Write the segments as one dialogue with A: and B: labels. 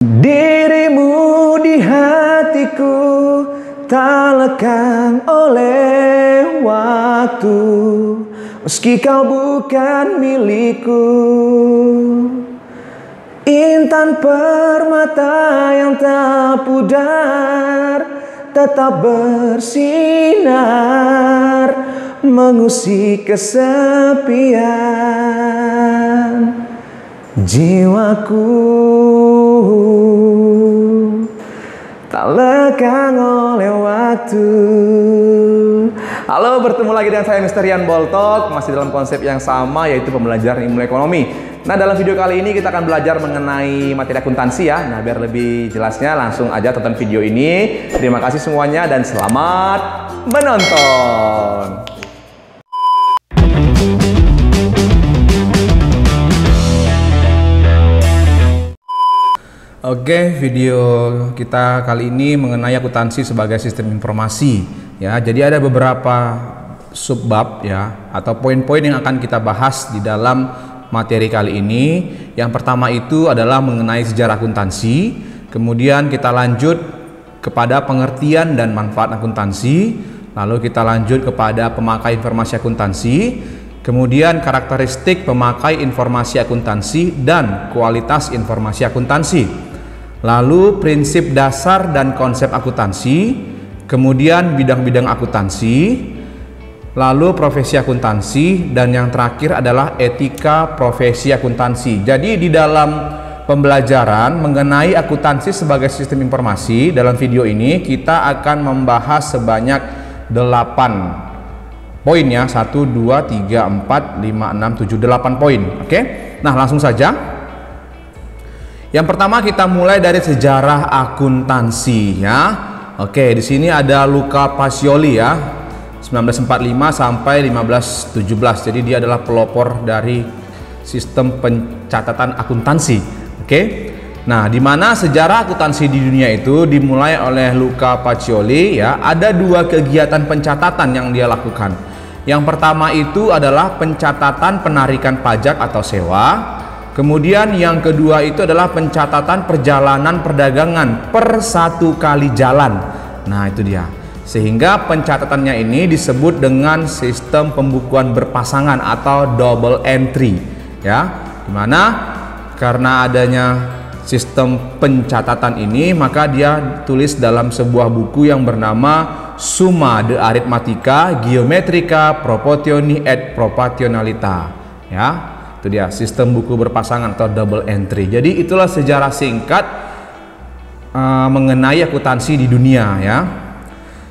A: Dirimu di hatiku tak lekang oleh waktu, meski kau bukan milikku. Intan permata yang tak pudar tetap bersinar, mengusik kesepian jiwaku. Tak lekang oleh waktu. Halo, bertemu lagi dengan saya Mr. Rian Boltok, masih dalam konsep yang sama, yaitu pembelajaran ilmu ekonomi. Nah, dalam video kali ini kita akan belajar mengenai materi akuntansi ya. Nah, biar lebih jelasnya langsung aja tonton video ini. Terima kasih semuanya dan selamat menonton. Oke, video kita kali ini mengenai akuntansi sebagai sistem informasi ya. Jadi ada beberapa subbab ya, atau poin-poin yang akan kita bahas di dalam materi kali ini. Yang pertama itu adalah mengenai sejarah akuntansi. Kemudian kita lanjut kepada pengertian dan manfaat akuntansi. Lalu kita lanjut kepada pemakai informasi akuntansi. Kemudian karakteristik pemakai informasi akuntansi dan kualitas informasi akuntansi. Lalu prinsip dasar dan konsep akuntansi, kemudian bidang-bidang akuntansi, lalu profesi akuntansi, dan yang terakhir adalah etika profesi akuntansi. Jadi di dalam pembelajaran mengenai akuntansi sebagai sistem informasi, dalam video ini kita akan membahas sebanyak 8 poin ya, 1, 2, 3, 4, 5, 6, 7, 8 poin. Oke, nah langsung saja. Yang pertama kita mulai dari sejarah akuntansi ya. Oke, di sini ada Luca Pacioli ya, 1945 sampai 1517. Jadi dia adalah pelopor dari sistem pencatatan akuntansi. Oke. Nah, di mana sejarah akuntansi di dunia itu dimulai oleh Luca Pacioli ya. Ada 2 kegiatan pencatatan yang dia lakukan. Yang pertama itu adalah pencatatan penarikan pajak atau sewa. Kemudian yang kedua itu adalah pencatatan perjalanan perdagangan per 1 kali jalan. Nah, itu dia. Sehingga pencatatannya ini disebut dengan sistem pembukuan berpasangan atau double entry ya. Dimana karena adanya sistem pencatatan ini, maka dia tulis dalam sebuah buku yang bernama Summa de Arithmetica Geometrica Proportioni et Proportionalita ya. Itu dia, sistem buku berpasangan atau double entry. Jadi itulah sejarah singkat mengenai akuntansi di dunia ya.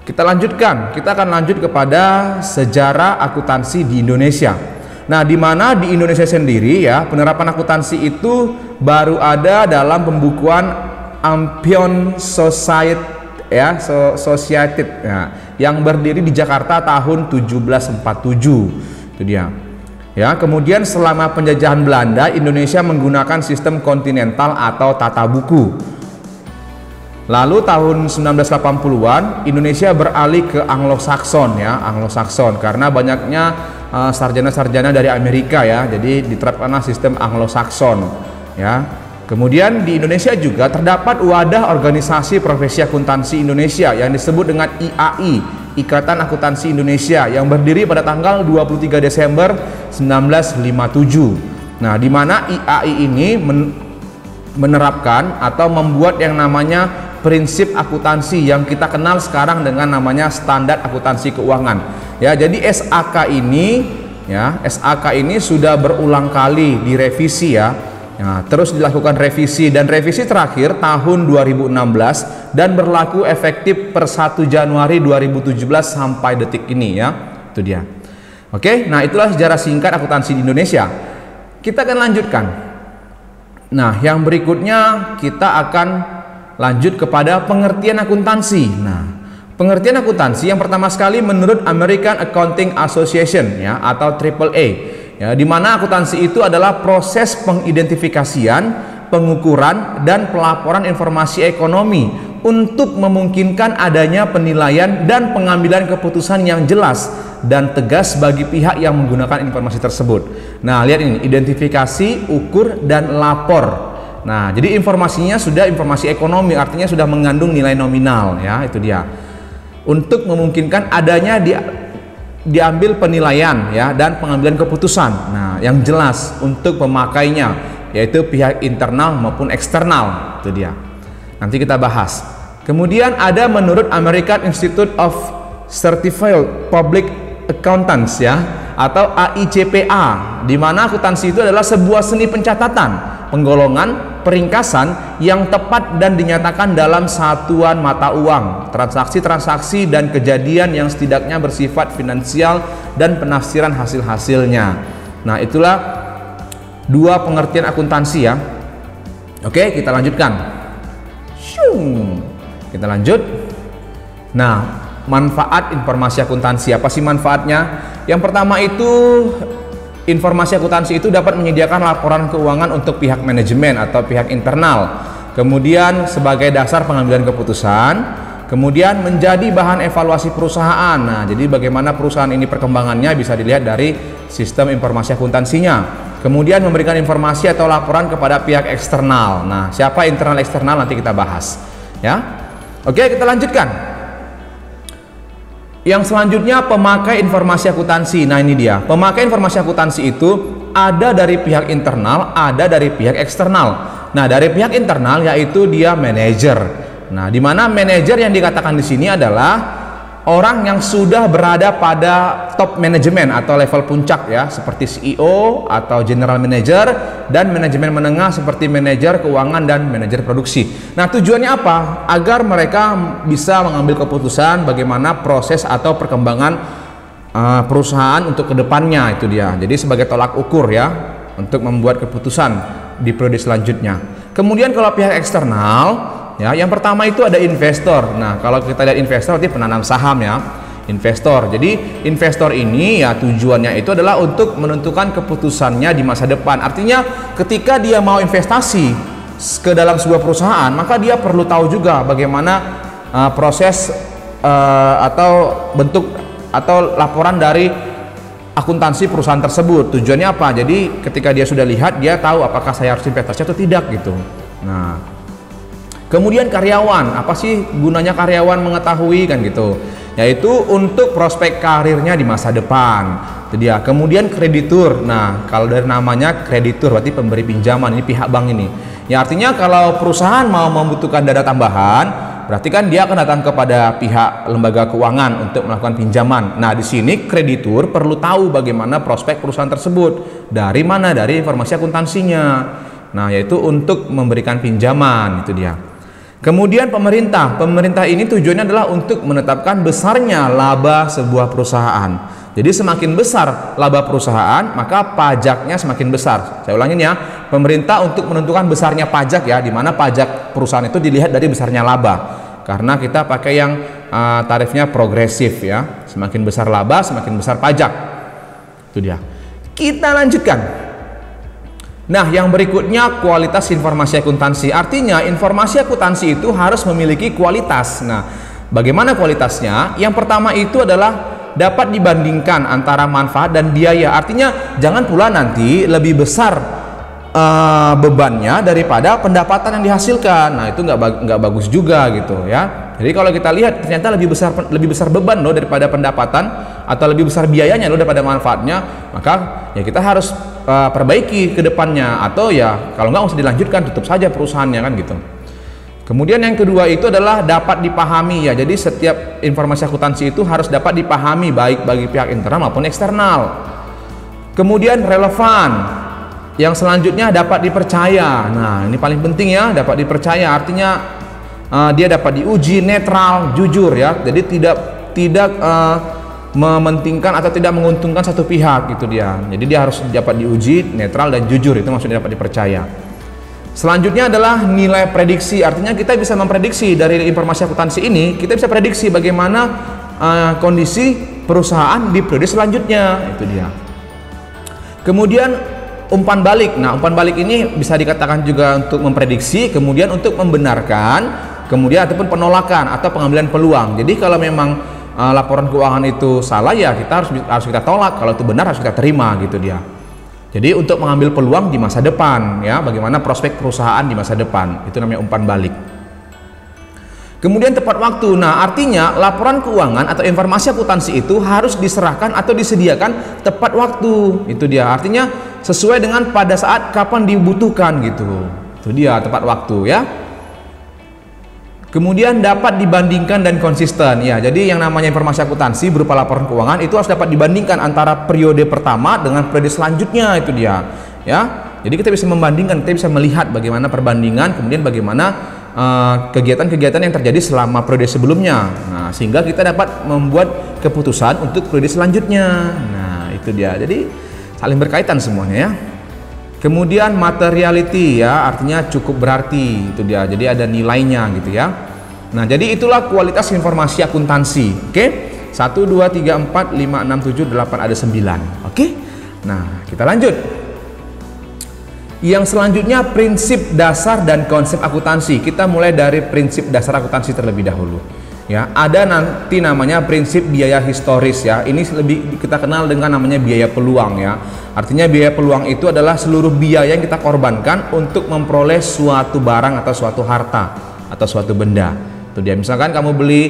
A: Kita lanjutkan, kita akan lanjut kepada sejarah akuntansi di Indonesia. Nah, di mana di Indonesia sendiri ya, penerapan akuntansi itu baru ada dalam pembukuan Ampion Society ya, Society ya, yang berdiri di Jakarta tahun 1747. Itu dia. Ya, kemudian selama penjajahan Belanda, Indonesia menggunakan sistem kontinental atau tata buku. Lalu tahun 1980-an Indonesia beralih ke Anglo-Saxon ya, Anglo-Saxon karena banyaknya sarjana-sarjana dari Amerika ya. Jadi diterapkanlah sistem Anglo-Saxon ya. Kemudian di Indonesia juga terdapat wadah organisasi profesi akuntansi Indonesia yang disebut dengan IAI, Ikatan Akuntansi Indonesia, yang berdiri pada tanggal 23 Desember 1957. Nah, di mana IAI ini menerapkan atau membuat yang namanya prinsip akuntansi yang kita kenal sekarang dengan namanya standar akuntansi keuangan. Ya, jadi SAK ini ya, SAK ini sudah berulang kali direvisi ya. Nah, terus dilakukan revisi dan revisi terakhir tahun 2016 dan berlaku efektif per 1 Januari 2017 sampai detik ini ya. Itu dia. Oke, nah itulah sejarah singkat akuntansi di Indonesia. Kita akan lanjutkan. Nah, yang berikutnya kita akan lanjut kepada pengertian akuntansi. Nah, pengertian akuntansi yang pertama sekali menurut American Accounting Association ya, atau AAA. Ya, di mana akuntansi itu adalah proses pengidentifikasian, pengukuran, dan pelaporan informasi ekonomi untuk memungkinkan adanya penilaian dan pengambilan keputusan yang jelas dan tegas bagi pihak yang menggunakan informasi tersebut. Nah, lihat ini, identifikasi, ukur, dan lapor. Nah, jadi informasinya sudah informasi ekonomi, artinya sudah mengandung nilai nominal ya, itu dia. Untuk memungkinkan adanya diambil penilaian ya dan pengambilan keputusan. Nah, yang jelas untuk pemakainya yaitu pihak internal maupun eksternal, itu dia. Nanti kita bahas. Kemudian ada menurut American Institute of Certified Public Accountants ya, atau AICPA, di mana akuntansi itu adalah sebuah seni pencatatan, penggolongan, peringkasan yang tepat dan dinyatakan dalam satuan mata uang, transaksi-transaksi dan kejadian yang setidaknya bersifat finansial dan penafsiran hasil-hasilnya. Nah, itulah dua pengertian akuntansi ya. Oke, kita lanjutkan. Kita lanjut. Nah, manfaat informasi akuntansi, apa sih manfaatnya? Yang pertama itu, informasi akuntansi itu dapat menyediakan laporan keuangan untuk pihak manajemen atau pihak internal, kemudian sebagai dasar pengambilan keputusan, kemudian menjadi bahan evaluasi perusahaan. Nah, jadi bagaimana perusahaan ini perkembangannya bisa dilihat dari sistem informasi akuntansinya. Kemudian memberikan informasi atau laporan kepada pihak eksternal. Nah, siapa internal eksternal nanti kita bahas ya. Oke, kita lanjutkan. Yang selanjutnya, pemakai informasi akuntansi. Nah, ini dia. Pemakai informasi akuntansi itu ada dari pihak internal, ada dari pihak eksternal. Nah, dari pihak internal yaitu dia manajer. Nah, di mana manajer yang dikatakan di sini adalah orang yang sudah berada pada top manajemen atau level puncak ya, seperti CEO atau general manager, dan manajemen menengah seperti manajer keuangan dan manajer produksi. Nah, tujuannya apa? Agar mereka bisa mengambil keputusan bagaimana proses atau perkembangan perusahaan untuk kedepannya, itu dia. Jadi sebagai tolak ukur ya untuk membuat keputusan di periode selanjutnya. Kemudian kalau pihak eksternal ya, yang pertama itu ada investor. Nah, kalau kita lihat investor berarti penanam saham ya, investor. Jadi investor ini ya tujuannya itu adalah untuk menentukan keputusannya di masa depan. Artinya ketika dia mau investasi ke dalam sebuah perusahaan, maka dia perlu tahu juga bagaimana proses atau bentuk atau laporan dari akuntansi perusahaan tersebut. Tujuannya apa? Jadi ketika dia sudah lihat, dia tahu apakah saya harus investasi atau tidak gitu. Nah, kemudian karyawan, apa sih gunanya karyawan mengetahui kan gitu? Yaitu untuk prospek karirnya di masa depan. Itu dia. Kemudian kreditur. Nah, kalau dari namanya kreditur berarti pemberi pinjaman, ini pihak bank ini. Ya, artinya kalau perusahaan mau membutuhkan dana tambahan, berarti kan dia akan datang kepada pihak lembaga keuangan untuk melakukan pinjaman. Nah, di sini kreditur perlu tahu bagaimana prospek perusahaan tersebut. Dari mana? Dari informasi akuntansinya. Nah, yaitu untuk memberikan pinjaman, itu dia. Kemudian pemerintah ini tujuannya adalah untuk menetapkan besarnya laba sebuah perusahaan. Jadi semakin besar laba perusahaan, maka pajaknya semakin besar. Saya ulangin ya, pemerintah untuk menentukan besarnya pajak ya, di mana pajak perusahaan itu dilihat dari besarnya laba. Karena kita pakai yang tarifnya progresif ya, semakin besar laba semakin besar pajak. Itu dia. Kita lanjutkan. Nah, yang berikutnya kualitas informasi akuntansi. Artinya informasi akuntansi itu harus memiliki kualitas. Nah, bagaimana kualitasnya? Yang pertama itu adalah dapat dibandingkan antara manfaat dan biaya. Artinya jangan pula nanti lebih besar bebannya daripada pendapatan yang dihasilkan. Nah, itu nggak bagus juga gitu ya. Jadi kalau kita lihat ternyata lebih besar beban loh daripada pendapatan, atau lebih besar biayanya loh daripada manfaatnya, maka ya kita harus perbaiki ke depannya, atau ya kalau nggak usah dilanjutkan, tutup saja perusahaannya kan gitu. Kemudian yang kedua itu adalah dapat dipahami ya. Jadi setiap informasi akuntansi itu harus dapat dipahami baik bagi pihak internal maupun eksternal. Kemudian relevan. Yang selanjutnya dapat dipercaya. Nah, ini paling penting ya, dapat dipercaya. Artinya dia dapat diuji, netral, jujur ya. Jadi tidak mementingkan atau tidak menguntungkan satu pihak, gitu dia. Jadi dia harus dapat diuji, netral dan jujur, itu maksudnya dapat dipercaya. Selanjutnya adalah nilai prediksi. Artinya kita bisa memprediksi dari informasi akuntansi ini, kita bisa prediksi bagaimana kondisi perusahaan di periode selanjutnya, itu dia. Kemudian umpan balik. Nah, umpan balik ini bisa dikatakan juga untuk memprediksi, kemudian untuk membenarkan, kemudian ataupun penolakan atau pengambilan peluang. Jadi kalau memang laporan keuangan itu salah, ya kita harus kita tolak. Kalau itu benar harus kita terima, gitu dia. Jadi untuk mengambil peluang di masa depan, ya, bagaimana prospek perusahaan di masa depan, itu namanya umpan balik. Kemudian tepat waktu. Nah, artinya laporan keuangan atau informasi akuntansi itu harus diserahkan atau disediakan tepat waktu. Itu dia. Artinya sesuai dengan pada saat kapan dibutuhkan gitu. Itu dia, tepat waktu, ya. Kemudian dapat dibandingkan dan konsisten. Ya, jadi yang namanya informasi akuntansi berupa laporan keuangan itu harus dapat dibandingkan antara periode pertama dengan periode selanjutnya, itu dia. Ya. Jadi kita bisa membandingkan, kita bisa melihat bagaimana perbandingan, kemudian bagaimana kegiatan-kegiatan yang terjadi selama periode sebelumnya. Nah, sehingga kita dapat membuat keputusan untuk periode selanjutnya. Nah, itu dia. Jadi saling berkaitan semuanya, ya. Kemudian materiality, ya, artinya cukup berarti, itu dia. Jadi ada nilainya gitu, ya. Nah, jadi itulah kualitas informasi akuntansi. Oke. 1 2 3 4 5 6 7 8 ada 9. Oke. Nah, kita lanjut. Yang selanjutnya prinsip dasar dan konsep akuntansi. Kita mulai dari prinsip dasar akuntansi terlebih dahulu. Ya, ada nanti namanya prinsip biaya historis, ya. Ini lebih kita kenal dengan namanya biaya peluang, ya. Artinya biaya peluang itu adalah seluruh biaya yang kita korbankan untuk memperoleh suatu barang atau suatu harta atau suatu benda. Itu dia, misalkan kamu beli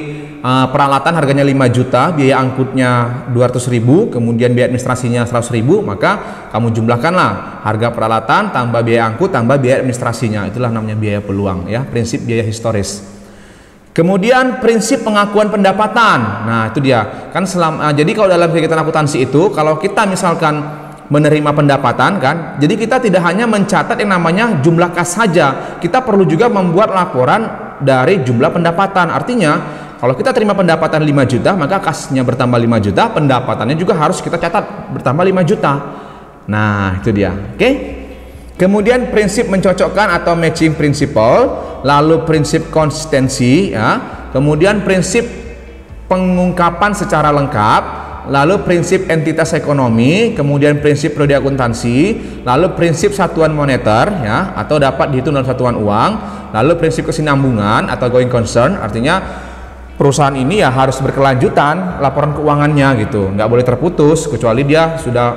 A: peralatan harganya 5 juta, biaya angkutnya 200.000, kemudian biaya administrasinya 100.000, maka kamu jumlahkanlah harga peralatan tambah biaya angkut tambah biaya administrasinya. Itulah namanya biaya peluang, ya, prinsip biaya historis. Kemudian prinsip pengakuan pendapatan. Nah, itu dia. Kan jadi kalau dalam kegiatan akuntansi itu, kalau kita misalkan menerima pendapatan, kan, jadi kita tidak hanya mencatat yang namanya jumlah kas saja, kita perlu juga membuat laporan dari jumlah pendapatan. Artinya kalau kita terima pendapatan 5 juta, maka kasnya bertambah 5 juta, pendapatannya juga harus kita catat bertambah 5 juta. Nah, itu dia. Oke. Kemudian prinsip mencocokkan atau matching principle, lalu prinsip konsistensi, ya. Kemudian prinsip pengungkapan secara lengkap, lalu prinsip entitas ekonomi, kemudian prinsip prodi akuntansi, lalu prinsip satuan moneter, ya, atau dapat dihitung dalam satuan uang, lalu prinsip kesinambungan atau going concern, artinya perusahaan ini ya harus berkelanjutan laporan keuangannya gitu, nggak boleh terputus kecuali dia sudah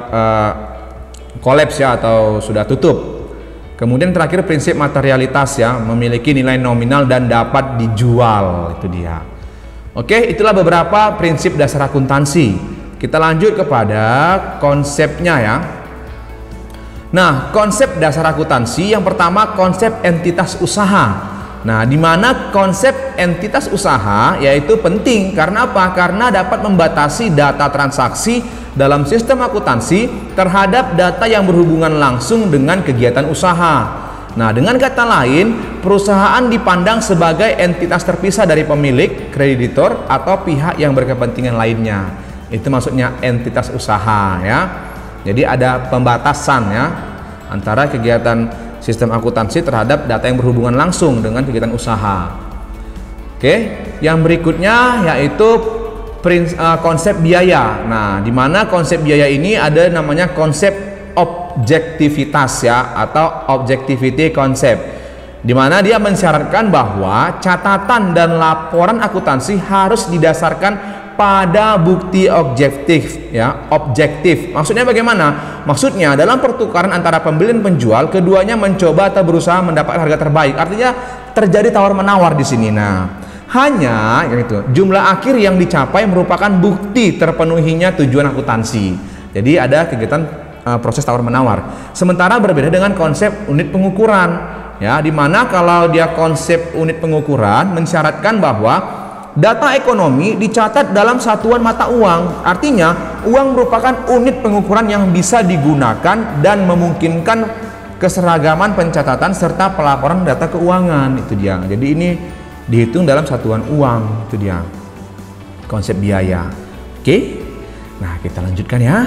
A: kolaps, ya, atau sudah tutup. Kemudian terakhir prinsip materialitas, ya, memiliki nilai nominal dan dapat dijual. Itu dia. Oke, itulah beberapa prinsip dasar akuntansi. Kita lanjut kepada konsepnya, ya. Nah, konsep dasar akuntansi yang pertama konsep entitas usaha. Nah, di mana konsep entitas usaha yaitu penting karena apa? Karena dapat membatasi data transaksi dalam sistem akuntansi terhadap data yang berhubungan langsung dengan kegiatan usaha. Nah, dengan kata lain, perusahaan dipandang sebagai entitas terpisah dari pemilik, kreditor, atau pihak yang berkepentingan lainnya. Itu maksudnya entitas usaha, ya. Jadi ada pembatasan, ya, antara kegiatan sistem akuntansi terhadap data yang berhubungan langsung dengan kegiatan usaha. Oke, yang berikutnya yaitu konsep biaya. Nah, di mana konsep biaya ini ada namanya konsep objektivitas, ya, atau objectivity concept, di mana dia mensyaratkan bahwa catatan dan laporan akuntansi harus didasarkan pada bukti objektif, ya, objektif. Maksudnya bagaimana? Maksudnya dalam pertukaran antara pembeli dan penjual, keduanya mencoba atau berusaha mendapat harga terbaik. Artinya terjadi tawar menawar di sini. Nah, hanya itu jumlah akhir yang dicapai merupakan bukti terpenuhinya tujuan akuntansi. Jadi ada kegiatan proses tawar menawar. Sementara berbeda dengan konsep unit pengukuran, ya, di mana kalau dia konsep unit pengukuran mensyaratkan bahwa data ekonomi dicatat dalam satuan mata uang. Artinya uang merupakan unit pengukuran yang bisa digunakan dan memungkinkan keseragaman pencatatan serta pelaporan data keuangan. Itu dia. Jadi ini dihitung dalam satuan uang. Itu dia konsep biaya. Oke, nah kita lanjutkan, ya.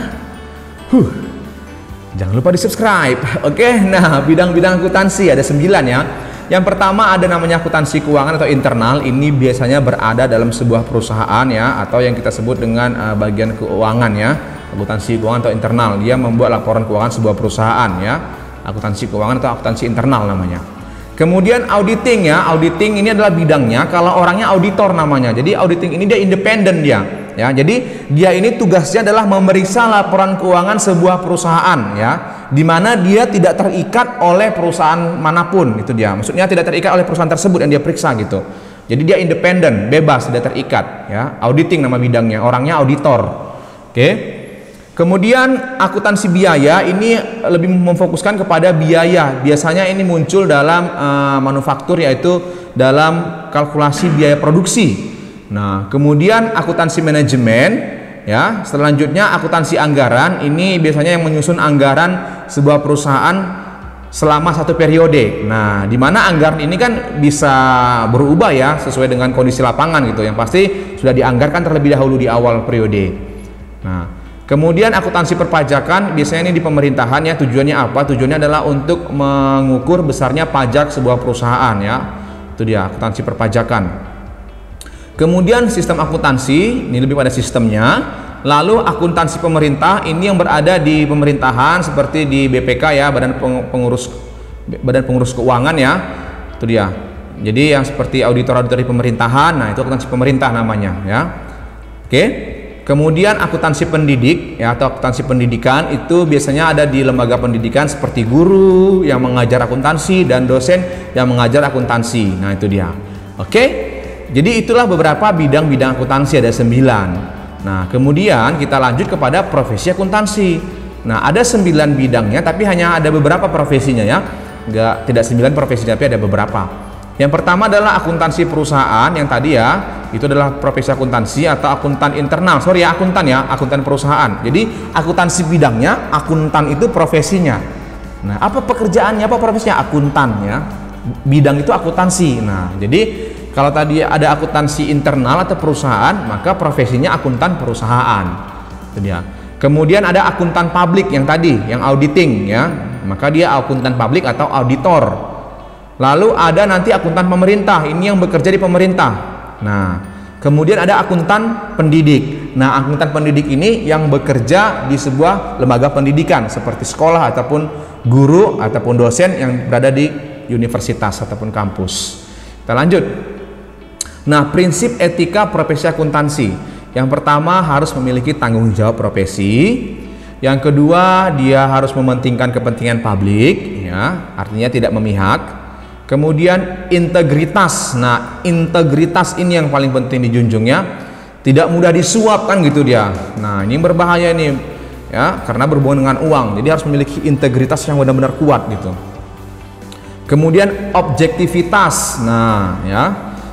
A: Jangan lupa di subscribe. Oke, nah bidang-bidang akuntansi ada 9, ya. Yang pertama ada namanya akuntansi keuangan atau internal. Ini biasanya berada dalam sebuah perusahaan, ya, atau yang kita sebut dengan bagian keuangan, ya. Akuntansi keuangan atau internal, dia membuat laporan keuangan sebuah perusahaan, ya. Akuntansi keuangan atau akuntansi internal namanya. Kemudian auditing ya, auditing ini adalah bidangnya, kalau orangnya auditor namanya. Jadi auditing ini dia independen dia, ya. Jadi dia ini tugasnya adalah memeriksa laporan keuangan sebuah perusahaan, ya, di mana dia tidak terikat oleh perusahaan manapun, itu dia. Maksudnya tidak terikat oleh perusahaan tersebut yang dia periksa gitu. Jadi dia independen, bebas, tidak terikat, ya. Auditing nama bidangnya, orangnya auditor. Oke. Kemudian akuntansi biaya ini lebih memfokuskan kepada biaya. Biasanya ini muncul dalam manufaktur, yaitu dalam kalkulasi biaya produksi. Nah, kemudian akuntansi manajemen, ya. Selanjutnya akuntansi anggaran, ini biasanya yang menyusun anggaran sebuah perusahaan selama satu periode. Nah, di mana anggaran ini kan bisa berubah ya sesuai dengan kondisi lapangan gitu. Yang pasti sudah dianggarkan terlebih dahulu di awal periode. Nah, kemudian akuntansi perpajakan biasanya ini di pemerintahan ya, tujuannya apa? Tujuannya adalah untuk mengukur besarnya pajak sebuah perusahaan ya. Itu dia akuntansi perpajakan. Kemudian sistem akuntansi, ini lebih pada sistemnya. Lalu akuntansi pemerintah ini yang berada di pemerintahan seperti di BPK ya, Badan Pengurus Keuangan ya. Itu dia. Jadi yang seperti auditor-auditor di pemerintahan, nah itu akuntansi pemerintah namanya ya. Oke. Kemudian akuntansi pendidik ya, atau akuntansi pendidikan itu biasanya ada di lembaga pendidikan seperti guru yang mengajar akuntansi dan dosen yang mengajar akuntansi. Nah, itu dia. Oke. Jadi itulah beberapa bidang-bidang akuntansi, ada 9. Nah, kemudian kita lanjut kepada profesi akuntansi. Nah, ada 9 bidangnya tapi hanya ada beberapa profesinya ya. Tidak 9 profesinya tapi ada beberapa. Yang pertama adalah akuntansi perusahaan, yang tadi ya, itu adalah profesi akuntansi atau akuntan internal. Sorry ya, akuntan ya, akuntan perusahaan. Jadi akuntansi bidangnya, akuntan itu profesinya. Nah, apa pekerjaannya, apa profesinya? Akuntan ya. Bidang itu akuntansi. Nah, jadi kalau tadi ada akuntansi internal atau perusahaan, maka profesinya akuntan perusahaan. Itu dia. Kemudian ada akuntan publik yang tadi, yang auditing ya. Maka dia akuntan publik atau auditor. Lalu ada nanti akuntan pemerintah, ini yang bekerja di pemerintah. Nah, kemudian ada akuntan pendidik. Nah, akuntan pendidik ini yang bekerja di sebuah lembaga pendidikan seperti sekolah ataupun guru ataupun dosen yang berada di universitas ataupun kampus. Kita lanjut. Nah, prinsip etika profesi akuntansi. Yang pertama harus memiliki tanggung jawab profesi. Yang kedua, dia harus mementingkan kepentingan publik, ya, artinya tidak memihak. Kemudian integritas. Nah, integritas ini yang paling penting dijunjungnya. Tidak mudah disuap kan gitu dia. Nah, ini berbahaya nih ya, karena berhubungan dengan uang. Jadi harus memiliki integritas yang benar-benar kuat gitu. Kemudian objektivitas. Nah, ya.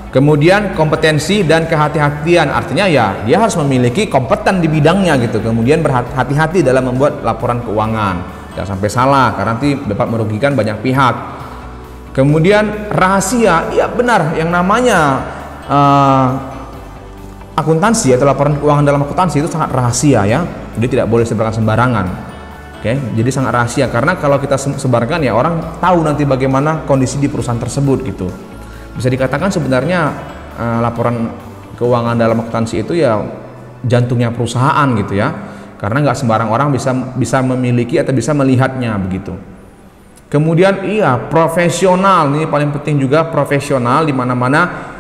A: Kemudian kompetensi dan kehati-hatian. Artinya ya, dia harus memiliki kompeten di bidangnya gitu. Kemudian berhati-hati dalam membuat laporan keuangan. Jangan sampai salah karena nanti dapat merugikan banyak pihak. Kemudian rahasia, iya benar, yang namanya akuntansi atau laporan keuangan dalam akuntansi itu sangat rahasia ya, jadi tidak boleh sebarkan sembarangan. Oke, jadi sangat rahasia karena kalau kita sebarkan ya orang tahu nanti bagaimana kondisi di perusahaan tersebut gitu. Bisa dikatakan sebenarnya laporan keuangan dalam akuntansi itu ya jantungnya perusahaan gitu ya, karena nggak sembarang orang bisa memiliki atau bisa melihatnya begitu. Kemudian iya profesional, ini paling penting juga, profesional di mana-mana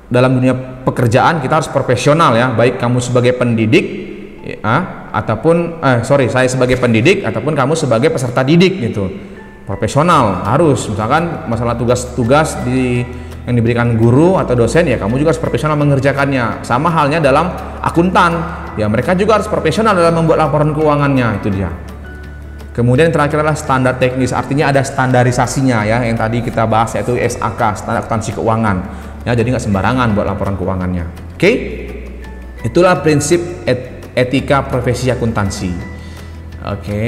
A: dalam dunia pekerjaan kita harus profesional ya, baik kamu sebagai pendidik ya, ataupun saya sebagai pendidik ataupun kamu sebagai peserta didik gitu. Profesional harus, misalkan masalah tugas-tugas yang diberikan guru atau dosen ya kamu juga harus profesional mengerjakannya. Sama halnya dalam akuntan ya, mereka juga harus profesional dalam membuat laporan keuangannya, itu dia. Kemudian yang terakhir adalah standar teknis, artinya ada standarisasinya ya, yang tadi kita bahas yaitu SAK, standar akuntansi keuangan ya, jadi nggak sembarangan buat laporan keuangannya. Oke, itulah prinsip etika profesi akuntansi. Oke,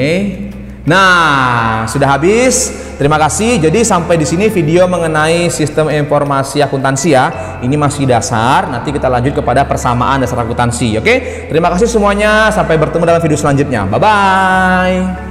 A: nah sudah habis, terima kasih. Jadi sampai di sini video mengenai sistem informasi akuntansi ya, ini masih dasar, nanti kita lanjut kepada persamaan dasar akuntansi. Oke, terima kasih semuanya, sampai bertemu dalam video selanjutnya, bye bye.